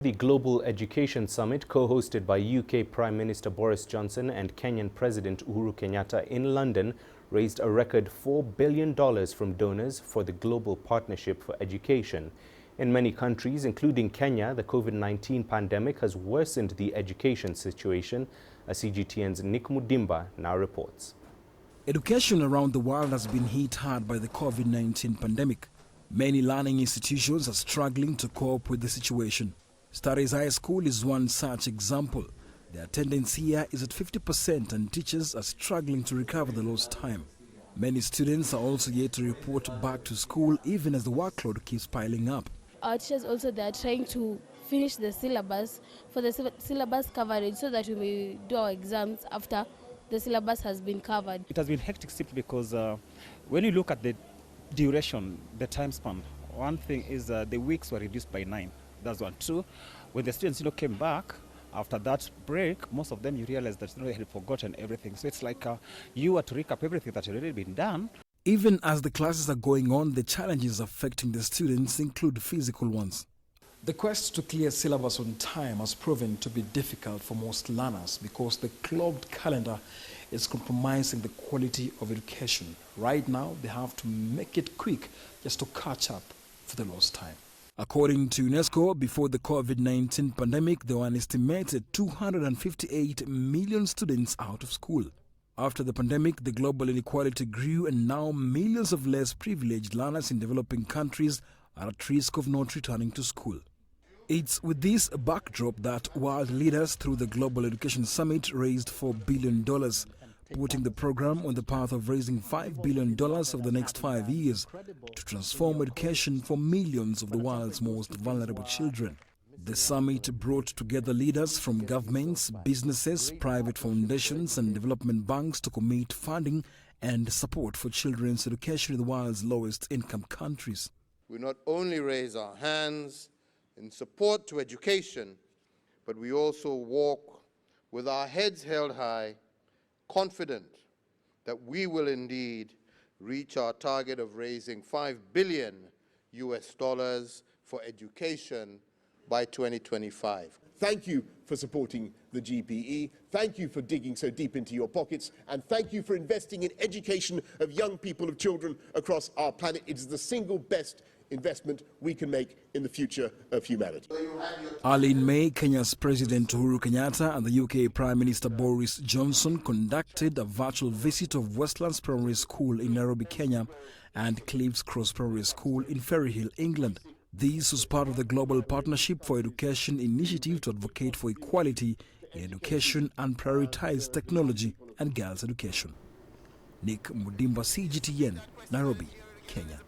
The Global Education Summit, co-hosted by UK Prime Minister Boris Johnson and Kenyan President Uhuru Kenyatta in London, raised a record $4 billion from donors for the Global Partnership for Education. In many countries, including Kenya, the COVID-19 pandemic has worsened the education situation, as CGTN's Mudimba now reports. Education around the world has been hit hard by the COVID-19 pandemic. Many learning institutions are struggling to cope with the situation. Studies High School is one such example. The attendance here is at 50% and teachers are struggling to recover the lost time. Many students are also yet to report back to school even as the workload keeps piling up. Our teachers also, they are trying to finish the syllabus for the syllabus coverage so that we may do our exams after the syllabus has been covered. It has been hectic simply because when you look at the duration, the time span, one thing is the weeks were reduced by 9. That's one. Two, when the students came back after that break, most of them you realize that they had forgotten everything. So it's like you are to recap everything that had already been done. Even as the classes are going on, the challenges affecting the students include physical ones. The quest to clear syllabus on time has proven to be difficult for most learners because the clogged calendar is compromising the quality of education. Right now, they have to make it quick just to catch up for the lost time. According to UNESCO, before the COVID-19 pandemic, there were an estimated 258 million students out of school. After the pandemic, the global inequality grew and now millions of less privileged learners in developing countries are at risk of not returning to school. It's with this backdrop that world leaders through the Global Education Summit raised $4 billion, putting the program on the path of raising $5 billion over the next 5 years to transform education for millions of the world's most vulnerable children. The summit brought together leaders from governments, businesses, private foundations and development banks to commit funding and support for children's education in the world's lowest income countries. We not only raise our hands in support to education, but we also walk with our heads held high, confident that we will indeed reach our target of raising $5 billion for education by 2025. Thank you for supporting the GPE. Thank you for digging so deep into your pockets. And thank you for investing in education of young people, of children across our planet. It is the single best investment we can make in the future of humanity. Early in May, Kenya's President Uhuru Kenyatta and the UK Prime Minister Boris Johnson conducted a virtual visit of Westlands Primary School in Nairobi, Kenya, and Cliffs Cross Primary School in Ferryhill, England. This was part of the Global Partnership for Education initiative to advocate for equality in education and prioritize technology and girls' education. Mudimba, CGTN, Nairobi, Kenya.